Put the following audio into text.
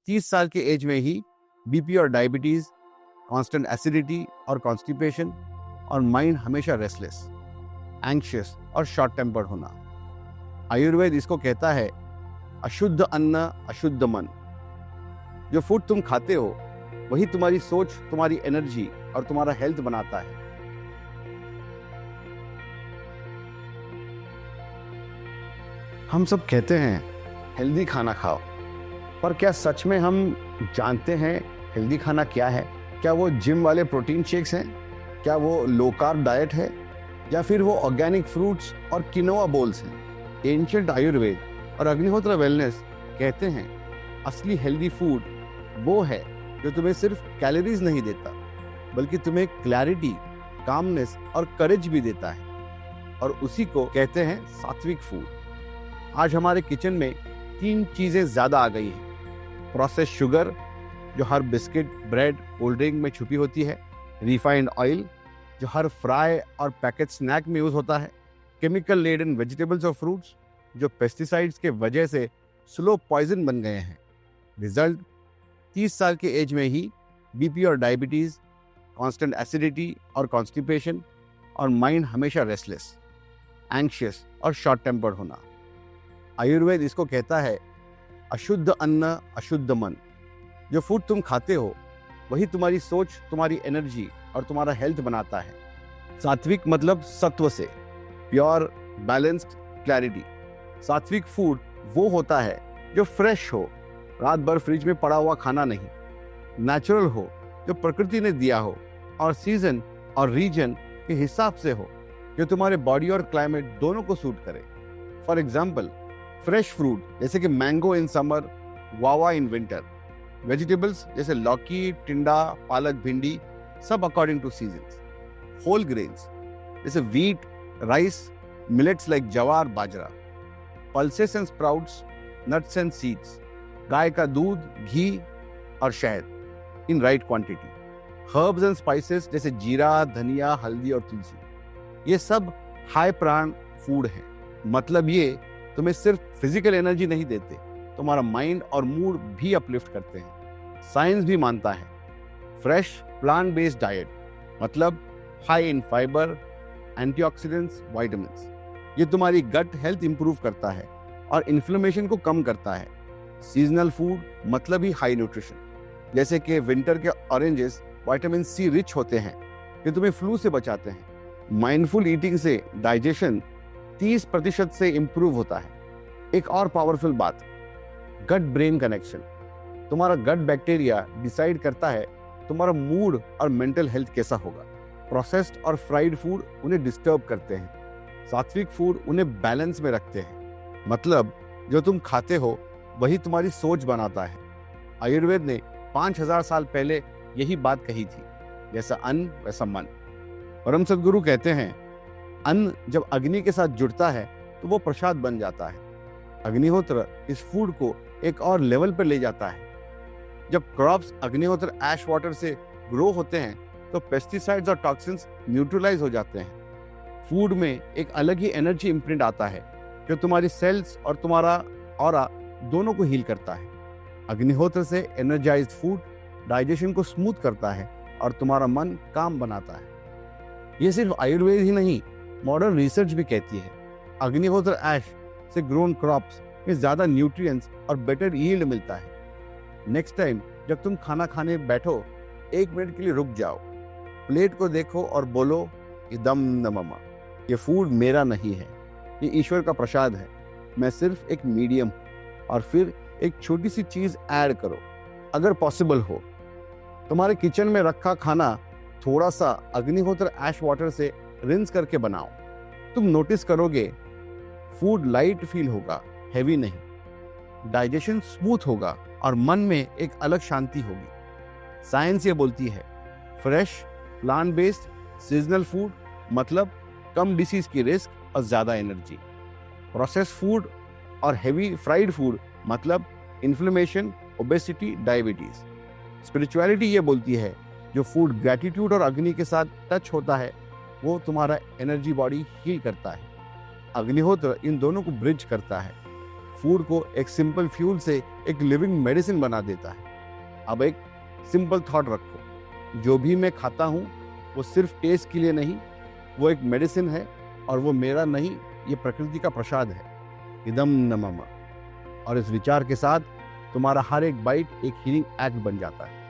30 साल के एज में ही बीपी और डायबिटीज, कांस्टेंट एसिडिटी और कॉन्स्टिपेशन और माइंड हमेशा रेस्टलेस, एंग्शियस और शॉर्ट टेम्पर्ड होना। आयुर्वेद इसको कहता है अशुद्ध अन्न अशुद्ध मन। जो फूड तुम खाते हो वही तुम्हारी सोच, तुम्हारी एनर्जी और तुम्हारा हेल्थ बनाता है। हम सब कहते हैं हेल्दी खाना खाओ, पर क्या सच में हम जानते हैं हेल्दी खाना क्या है? क्या वो जिम वाले प्रोटीन शेक्स हैं? क्या वो लो कार्ब डाइट है? या फिर वो ऑर्गेनिक फ्रूट्स और किनोआ बोल्स हैं? एंशिएंट आयुर्वेद और अग्निहोत्र वेलनेस कहते हैं असली हेल्दी फूड वो है जो तुम्हें सिर्फ कैलोरीज नहीं देता, बल्कि तुम्हें क्लैरिटी, कामनेस और करेज भी देता है, और उसी को कहते हैं सात्विक फूड। आज हमारे किचन में 3 चीजें ज्यादा आ गई हैं। प्रोसेस शुगर जो हर बिस्किट, ब्रेड, कोल्ड ड्रिंक में छुपी होती है। रिफाइंड ऑयल जो हर फ्राई और पैकेट स्नैक में यूज होता है। केमिकल लेडन वेजिटेबल्स और फ्रूट्स जो पेस्टिसाइड्स के वजह से स्लो पॉइजन बन गए हैं। रिजल्ट 30 साल के एज में ही बीपी और डायबिटीज, कांस्टेंट एसिडिटी और कॉन्स्टिपेशन और माइंड हमेशा रेस्टलेस, एंग्शियस और शॉर्ट टेम्पर्ड होना। आयुर्वेद इसको कहता है अशुद्ध अन्न अशुद्ध मन। जो फूड तुम खाते हो वही तुम्हारी सोच, तुम्हारी एनर्जी और तुम्हारा हेल्थ बनाता है। सात्विक मतलब सत्व से, प्योर, बैलेंस्ड, क्लैरिटी। सात्विक फूड वो होता है जो फ्रेश हो, रात भर फ्रिज में पड़ा हुआ खाना नहीं, नेचुरल हो, जो प्रकृति ने दिया हो, और सीजन और रीजन के हिसाब से हो, जो तुम्हारे बॉडी और क्लाइमेट दोनों को सूट करे। फॉर एग्जाम्पल, फ्रेश फ्रूट जैसे कि mango in summer, guava in winter. Vegetables जैसे लौकी, टिंडा, पालक, भिंडी, सब according to seasons. Whole grains जैसे wheat, rice, millets like jowar, bajra. Pulses and sprouts, nuts and seeds. गाय का दूध, घी और शहद in right quantity. Herbs and spices जैसे जीरा, धनिया, हल्दी और तुलसी। ये सब हाई प्राण फूड हैं। मतलब ये तुम्हें सिर्फ फिजिकल एनर्जी नहीं देते, तुम्हारा माइंड और मूड भी अपलिफ्ट करते हैं। साइंस भी मानता है फ्रेश प्लांट बेस्ड डाइट मतलब high in fibre, antioxidants, vitamins, ये तुम्हारी गट हेल्थ इंप्रूव करता है और इन्फ्लेमेशन को कम करता है। सीजनल फूड मतलब ही हाई न्यूट्रिशन, जैसे कि विंटर के ऑरेंजेस विटामिन सी रिच होते हैं, ये तुम्हें फ्लू से बचाते हैं। माइंडफुल ईटिंग से डाइजेशन 30% से इंप्रूव होता है। एक और पावरफुल बात, गट ब्रेन कनेक्शन। तुम्हारा गट बैक्टीरिया डिसाइड करता है तुम्हारा मूड और मेंटल हेल्थ कैसा होगा। प्रोसेस्ड और फ्राइड फूड उन्हें डिस्टर्ब करते हैं, सात्विक फूड उन्हें बैलेंस में रखते हैं। मतलब जो तुम खाते हो वही तुम्हारी सोच बनाता है। आयुर्वेद ने 5000 साल पहले यही बात कही थी, जैसा अन्न वैसा मन। परम सद्गुरु कहते हैं अन्न जब अग्नि के साथ जुड़ता है तो वो प्रसाद बन जाता है। अग्निहोत्र इस फूड को एक और लेवल पर ले जाता है। जब क्रॉप्स अग्निहोत्र ऐश वाटर से ग्रो होते हैं तो पेस्टिसाइड्स और टॉक्सिन्स न्यूट्रलाइज हो जाते हैं। फूड में एक अलग ही एनर्जी इम्प्रिंट आता है जो तुम्हारी सेल्स और तुम्हारा ऑरा दोनों को हील करता है। अग्निहोत्र से एनर्जाइज्ड फूड डाइजेशन को स्मूथ करता है और तुम्हारा मन काम बनाता है। ये सिर्फ आयुर्वेद ही नहीं, मॉडर्न रिसर्च भी कहती है अग्निहोत्र ऐश से ग्रोन क्रॉप्स में ज्यादा न्यूट्रिएंट्स और बेटर यील्ड मिलता है। नेक्स्ट टाइम जब तुम खाना खाने बैठो, 1 मिनट के लिए रुक जाओ, प्लेट को देखो और बोलो इदम न मम, ये फूड मेरा नहीं है, ये ईश्वर का प्रसाद है, मैं सिर्फ एक मीडियम हूँ। और फिर एक छोटी सी चीज ऐड करो, अगर पॉसिबल हो, तुम्हारे किचन में रखा खाना थोड़ा सा अग्निहोत्र ऐश वाटर से रिंस करके बनाओ। तुम नोटिस करोगे फूड लाइट फील होगा, हेवी नहीं। डाइजेशन स्मूथ होगा और मन में एक अलग शांति होगी। साइंस ये बोलती है fresh, plant based, seasonal food मतलब कम डिसीज की रिस्क और ज्यादा एनर्जी। प्रोसेस्ड फूड और हेवी फ्राइड फूड मतलब इन्फ्लेमेशन, ओबेसिटी, डायबिटीज। स्पिरिचुअलिटी ये बोलती है जो फूड ग्रैटिट्यूड और अग्नि के साथ टच होता है वो तुम्हारा एनर्जी बॉडी हील करता है। अग्निहोत्र इन दोनों को ब्रिज करता है। फूड को एक सिंपल फ्यूल से एक लिविंग मेडिसिन बना देता है। अब एक सिंपल थॉट रखो, जो भी मैं खाता हूँ वो सिर्फ टेस्ट के लिए नहीं, वो एक मेडिसिन है और वो मेरा नहीं, ये प्रकृति का प्रसाद है। इदम न मम। और इस विचार के साथ तुम्हारा हर एक बाइट एक हीलिंग एक्ट बन जाता है।